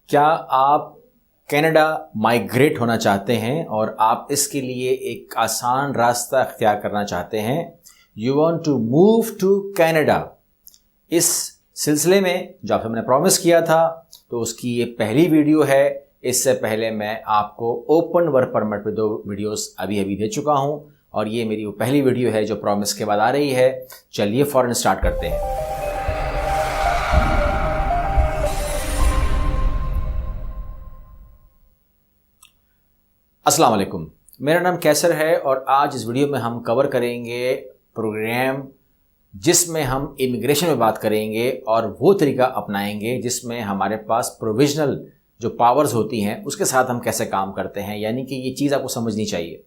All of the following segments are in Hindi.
क्या आप कनाडा माइग्रेट होना चाहते हैं और आप इसके लिए एक आसान रास्ता अख्तियार करना चाहते हैं? You want to move to Canada. इस सिलसिले में जो आपसे मैंने प्रॉमिस किया था, तो उसकी ये पहली वीडियो है। इससे पहले मैं आपको ओपन वर्क परमिट पे 2 वीडियोस अभी दे चुका हूं और ये मेरी वो पहली वीडियो है जो प्रॉमिस के बाद आ रही है। चलिए फौरन स्टार्ट करते हैं। अस्सलाम वालेकुम, मेरा नाम कैसर है और आज इस वीडियो में हम कवर करेंगे प्रोग्राम जिसमें हम इमिग्रेशन में बात करेंगे और वो तरीका अपनाएंगे जिसमें हमारे पास प्रोविजनल जो पावर्स होती हैं उसके साथ हम कैसे काम करते हैं। यानी कि ये चीज़ आपको समझनी चाहिए।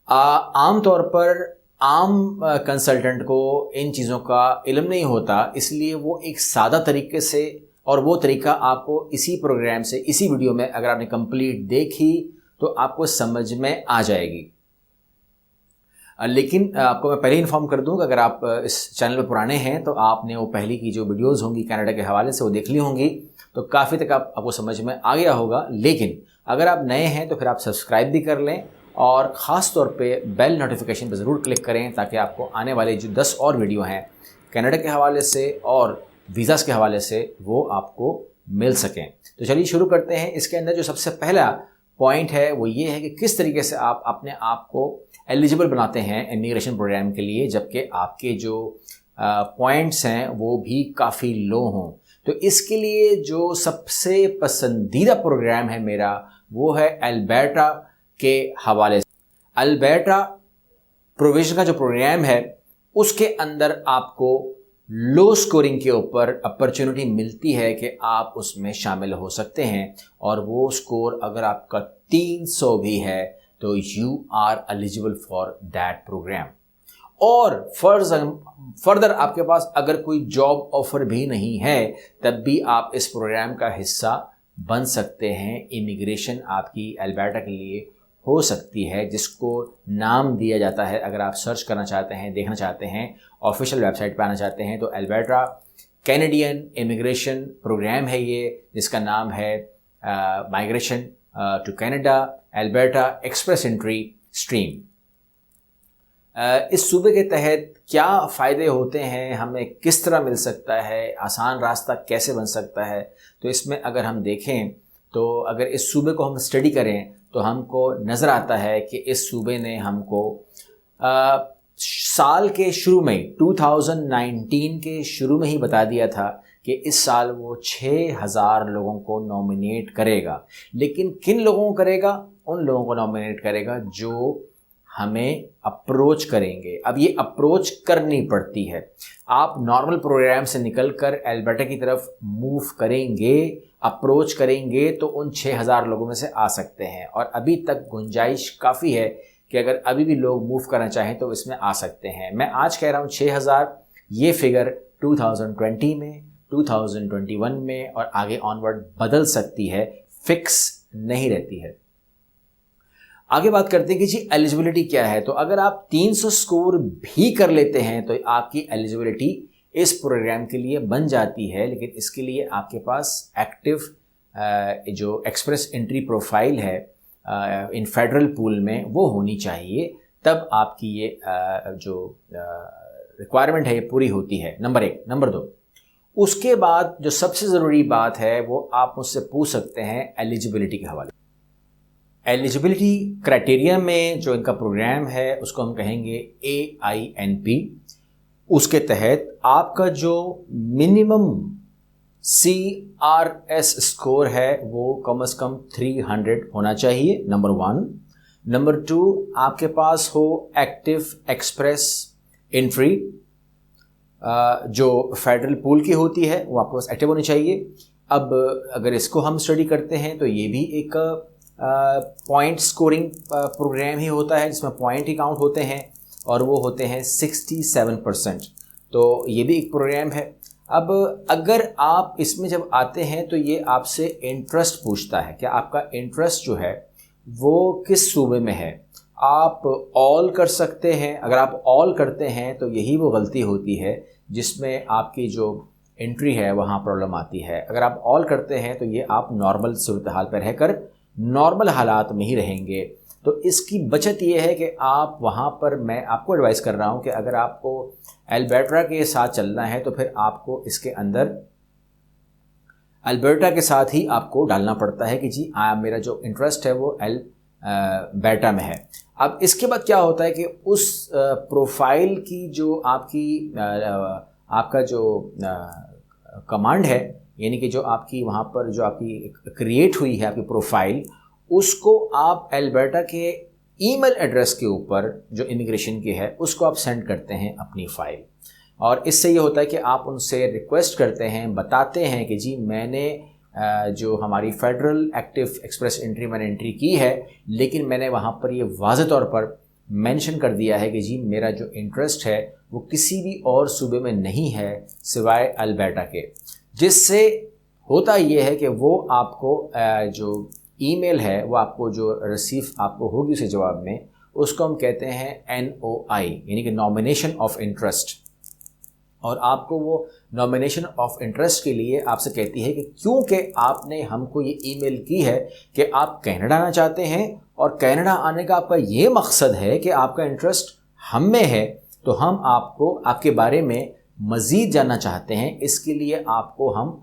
आम तौर पर आम कंसल्टेंट को इन चीज़ों का इल्म नहीं होता, इसलिए वो एक सादा तरीके से, और वो तरीका आपको इसी प्रोग्राम से, इसी वीडियो में अगर आपने कंप्लीट देखी तो आपको समझ में आ जाएगी। लेकिन आपको मैं पहले इन्फॉर्म कर दूं कि अगर आप इस चैनल पर पुराने हैं तो आपने वो पहली की जो वीडियोस होंगी कनाडा के हवाले से वो देख ली होंगी, तो काफ़ी तक आपको समझ में आ गया होगा। लेकिन अगर आप नए हैं तो फिर आप सब्सक्राइब भी कर लें और ख़ास तौर पे बेल नोटिफिकेशन पर ज़रूर क्लिक करें ताकि आपको आने वाले जो 10 और वीडियो हैं कनाडा के हवाले से और वीज़ास के हवाले से वो आपको मिल सकें। तो चलिए शुरू करते हैं। इसके अंदर जो सबसे पहला पॉइंट है वो ये है कि किस तरीके से आप अपने आप को एलिजिबल बनाते हैं इमिग्रेशन प्रोग्राम के लिए, जबकि आपके जो पॉइंट्स हैं वो भी काफ़ी लो हों। तो इसके लिए जो सबसे पसंदीदा प्रोग्राम है मेरा वो है अल्बर्टा के हवाले से। अल्बर्टा प्रोविजन का जो प्रोग्राम है उसके अंदर आपको लो स्कोरिंग के ऊपर अपॉर्चुनिटी मिलती है कि आप उसमें शामिल हो सकते हैं, और वो स्कोर अगर आपका 300 भी है तो you are eligible for that program. और फर्दर आपके पास अगर कोई जॉब ऑफर भी नहीं है तब भी आप इस प्रोग्राम का हिस्सा बन सकते हैं। इमिग्रेशन आपकी अल्बर्टा के लिए हो सकती है, जिसको नाम दिया जाता है, अगर आप सर्च करना चाहते हैं, देखना चाहते हैं, ऑफिशियल वेबसाइट पर आना चाहते हैं तो अल्बर्टा कैनेडियन इमिग्रेशन प्रोग्राम है ये, जिसका नाम है migration to Canada Alberta express entry stream. इस सूबे के तहत क्या फ़ायदे होते हैं, हमें किस तरह मिल सकता है, आसान रास्ता कैसे बन सकता है, तो इसमें अगर हम देखें तो अगर इस सूबे को हम स्टडी करें तो हमको नज़र आता है कि इस सूबे ने हमको साल के शुरू में 2019 के शुरू में ही बता दिया था कि इस साल वो 6000 लोगों को नॉमिनेट करेगा। लेकिन किन लोगों को करेगा? उन लोगों को नॉमिनेट करेगा जो हमें अप्रोच करेंगे। अब ये अप्रोच करनी पड़ती है। आप नॉर्मल प्रोग्राम से निकलकर अल्बर्टा की तरफ मूव करेंगे, अप्रोच करेंगे तो उन 6000 लोगों में से आ सकते हैं, और अभी तक गुंजाइश काफ़ी है कि अगर अभी भी लोग मूव करना चाहें तो इसमें आ सकते हैं। मैं आज कह रहा हूँ 6000, ये फिगर 2020 में, 2021 में और आगे ऑनवर्ड बदल सकती है, फिक्स नहीं रहती है। आगे बात करते हैं कि जी एलिजिबिलिटी क्या है। तो अगर आप 300 स्कोर भी कर लेते हैं तो आपकी एलिजिबिलिटी इस प्रोग्राम के लिए बन जाती है, लेकिन इसके लिए आपके पास एक्टिव जो एक्सप्रेस एंट्री प्रोफाइल है इन फेडरल पूल में वो होनी चाहिए, तब आपकी ये जो रिक्वायरमेंट है ये पूरी होती है। नंबर 1। नंबर 2, उसके बाद जो सबसे ज़रूरी बात है वो आप मुझसे पूछ सकते हैं एलिजिबिलिटी के हवाले। एलिजिबिलिटी क्राइटेरिया में जो इनका प्रोग्राम है उसको हम कहेंगे AINP। उसके तहत आपका जो मिनिमम CRS स्कोर है वो कम से कम 300 होना चाहिए, नंबर 1। नंबर 2, आपके पास हो एक्टिव एक्सप्रेस एंट्री जो फेडरल पूल की होती है, वो आपके पास एक्टिव होनी चाहिए। अब अगर इसको हम स्टडी करते हैं तो ये भी एक पॉइंट स्कोरिंग प्रोग्राम ही होता है जिसमें पॉइंट ही काउंट होते हैं और वो होते हैं 67%। तो ये भी एक प्रोग्राम है। अब अगर आप इसमें जब आते हैं तो ये आपसे इंटरेस्ट पूछता है कि आपका इंटरेस्ट जो है वो किस सूबे में है। आप ऑल कर सकते हैं। अगर आप ऑल करते हैं तो यही वो गलती होती है जिसमें आपकी जो एंट्री है वहाँ प्रॉब्लम आती है। अगर आप ऑल करते हैं तो ये आप नॉर्मल सूरत हाल पर रहकर नॉर्मल हालात में ही रहेंगे। तो इसकी बचत ये है कि आप वहाँ पर, मैं आपको एडवाइस कर रहा हूँ कि अगर आपको अल्बर्टा के साथ चलना है तो फिर आपको इसके अंदर अल्बर्टा के साथ ही आपको डालना पड़ता है कि जी मेरा जो इंटरेस्ट है वो अल्बर्टा में है। अब इसके बाद क्या होता है कि उस प्रोफाइल की जो आपका जो कमांड है, यानी कि जो आपकी वहाँ पर जो आपकी क्रिएट हुई है आपकी प्रोफाइल, उसको आप अल्बर्टा के ईमेल एड्रेस के ऊपर जो इमिग्रेशन की है उसको आप सेंड करते हैं अपनी फ़ाइल। और इससे ये होता है कि आप उनसे रिक्वेस्ट करते हैं, बताते हैं कि जी मैंने जो हमारी फेडरल एक्टिव एक्सप्रेस एंट्री मैंने एंट्री की है, लेकिन मैंने वहाँ पर ये वाज़ेह तौर पर मेंशन कर दिया है कि जी मेरा जो इंटरेस्ट है वो किसी भी और सूबे में नहीं है सिवाय अल्बर्टा के। जिससे होता ये है कि वो आपको जो ईमेल है वो आपको जो रिसीव आपको होगी उसे जवाब में, उसको हम कहते हैं NOI, यानी कि नॉमिनेशन ऑफ इंटरेस्ट। और आपको वो नॉमिनेशन ऑफ इंटरेस्ट के लिए आपसे कहती है कि क्योंकि आपने हमको ये ईमेल की है कि आप कनाडा आना चाहते हैं और कनाडा आने का आपका ये मकसद है कि आपका इंटरेस्ट हम में है, तो हम आपको आपके बारे में मज़ीद जानना चाहते हैं, इसके लिए आपको हम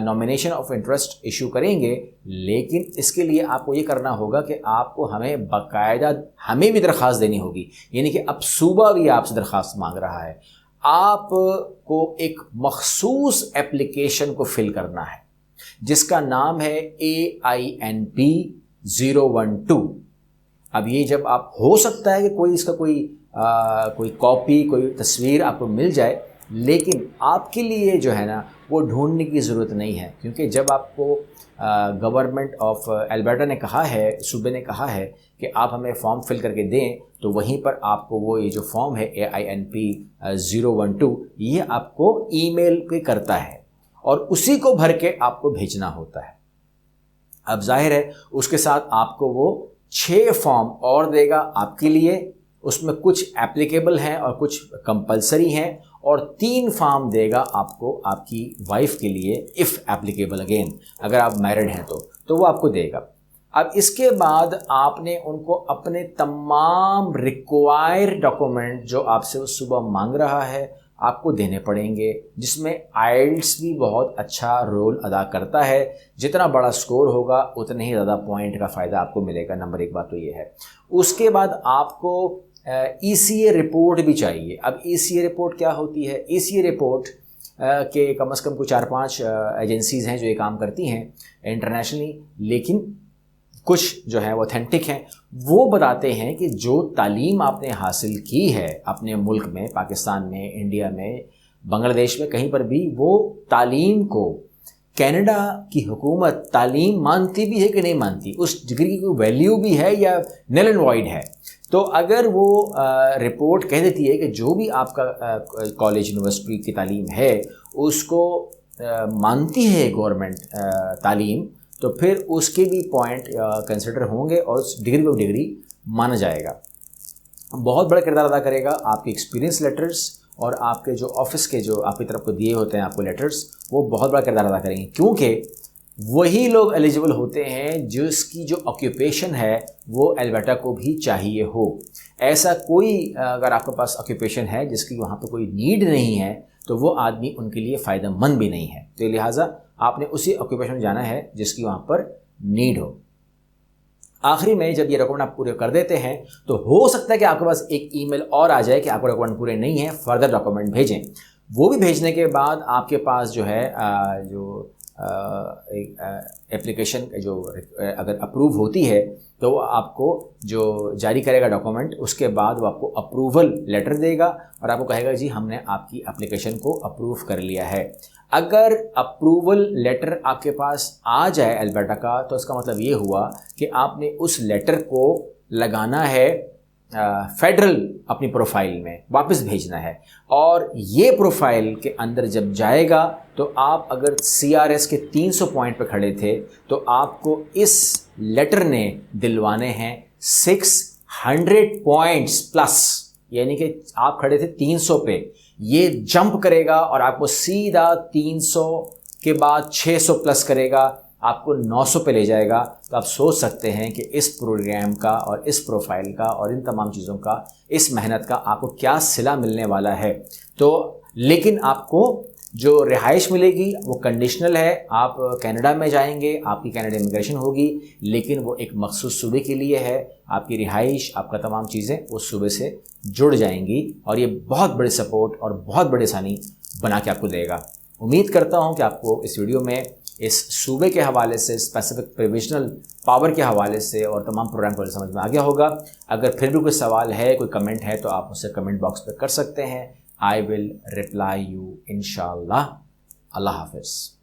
नॉमिनेशन ऑफ इंटरेस्ट इशू करेंगे। लेकिन इसके लिए आपको ये करना होगा कि आपको हमें बाकायदा हमें भी दरख्वास्त देनी होगी, यानी कि अब सूबा भी आपसे दरख्वास्त मांग रहा है। आपको एक मखसूस एप्लीकेशन को फिल करना है जिसका नाम है AINP 012। अब ये जब आप, हो सकता है कि कोई इसका कोई कॉपी, कोई तस्वीर आपको मिल जाए, लेकिन आपके लिए जो है ना वो ढूंढने की ज़रूरत नहीं है, क्योंकि जब आपको गवर्नमेंट ऑफ अल्बर्टा ने कहा है, सूबे ने कहा है कि आप हमें फॉर्म फिल करके दें, तो वहीं पर आपको वो ये जो फॉर्म है AINP 012 ये आपको ईमेल पे करता है और उसी को भर के आपको भेजना होता है। अब जाहिर है उसके साथ आपको वो 6 फॉर्म और देगा आपके लिए, उसमें कुछ एप्लीकेबल हैं और कुछ कंपलसरी हैं, और 3 फॉर्म देगा आपको आपकी वाइफ के लिए, इफ़ एप्लीकेबल अगेन, अगर आप मैरिड हैं तो वो आपको देगा। अब इसके बाद आपने उनको अपने तमाम रिक्वायर्ड डॉक्यूमेंट जो आपसे उस सुबह मांग रहा है आपको देने पड़ेंगे, जिसमें आइल्स भी बहुत अच्छा रोल अदा करता है। जितना बड़ा स्कोर होगा उतने ही ज़्यादा पॉइंट का फ़ायदा आपको मिलेगा। नंबर 1 बात तो ये है। उसके बाद आपको ECA रिपोर्ट भी चाहिए। अब ECA रिपोर्ट क्या होती है? ECA रिपोर्ट के कम से कम कुछ 4-5 एजेंसीज़ हैं जो ये काम करती हैं इंटरनेशनली, लेकिन कुछ जो है वो ऑथेंटिक हैं। वो बताते हैं कि जो तालीम आपने हासिल की है अपने मुल्क में, पाकिस्तान में, इंडिया में, बांग्लादेश में, कहीं पर भी, वो तालीम को कनाडा की हुकूमत तालीम मानती भी है कि नहीं मानती, उस डिग्री की कोई वैल्यू भी है या नल एंड वॉइड है। तो अगर वो रिपोर्ट कह देती है कि जो भी आपका कॉलेज यूनिवर्सिटी की तालीम है उसको मानती है गवर्नमेंट तालीम, तो फिर उसके भी पॉइंट कंसिडर होंगे और उस डिग्री को डिग्री माना जाएगा। बहुत बड़ा किरदार अदा करेगा आपके एक्सपीरियंस लेटर्स और आपके जो ऑफिस के जो आपकी तरफ को दिए होते हैं आपको लेटर्स, वो बहुत बड़ा किरदार अदा करेंगे, क्योंकि वही लोग एलिजिबल होते हैं जिसकी जो ऑक्यूपेशन है वो अल्बर्टा को भी चाहिए हो। ऐसा कोई अगर आपके पास ऑक्यूपेशन है जिसकी वहाँ पर कोई नीड नहीं है तो वो आदमी उनके लिए फ़ायदेमंद भी नहीं है। तो लिहाजा आपने उसी ऑक्यूपेशन में जाना है जिसकी वहाँ पर नीड हो। आखिरी में जब ये डॉक्यूमेंट आप पूरे कर देते हैं तो हो सकता है कि आपके पास एक ईमेल और आ जाए कि आपके डॉक्यूमेंट पूरे नहीं हैं, फर्दर डॉक्यूमेंट भेजें। वो भी भेजने के बाद आपके पास जो है एप्लीकेशन जो अगर अप्रूव होती है तो आपको जो जारी करेगा डॉक्यूमेंट, उसके बाद वो आपको अप्रूवल लेटर देगा और आपको कहेगा जी हमने आपकी एप्लीकेशन को अप्रूव कर लिया है। अगर अप्रूवल लेटर आपके पास आ जाए अल्बर्टा का, तो इसका मतलब ये हुआ कि आपने उस लेटर को लगाना है फेडरल अपनी प्रोफाइल में वापस भेजना है, और ये प्रोफाइल के अंदर जब जाएगा तो आप अगर CRS के 300 पॉइंट पर खड़े थे तो आपको इस लेटर ने दिलवाने हैं 600 पॉइंट्स प्लस, यानी कि आप खड़े थे 300 पे, ये जंप करेगा और आपको सीधा 300 के बाद 600 प्लस करेगा, आपको 900 पे ले जाएगा। तो आप सोच सकते हैं कि इस प्रोग्राम का और इस प्रोफाइल का और इन तमाम चीज़ों का, इस मेहनत का आपको क्या सिला मिलने वाला है। तो लेकिन आपको जो रिहाइश मिलेगी वो कंडीशनल है। आप कनाडा में जाएंगे, आपकी कनाडा इमिग्रेशन होगी, लेकिन वो एक मखसूस सूबे के लिए है। आपकी रिहाइश, आपका तमाम चीज़ें उस सूबे से जुड़ जाएंगी और ये बहुत बड़ी सपोर्ट और बहुत बड़ी आसानी बना के आपको देगा। उम्मीद करता हूँ कि आपको इस वीडियो में इस सूबे के हवाले से, स्पेसिफिक प्रोविजनल पावर के हवाले से और तमाम प्रोग्राम को समझ में आ गया होगा। अगर फिर भी कोई सवाल है, कोई कमेंट है, तो आप मुझसे कमेंट बॉक्स पर कर सकते हैं। I will reply you inshallah. Allah Hafiz.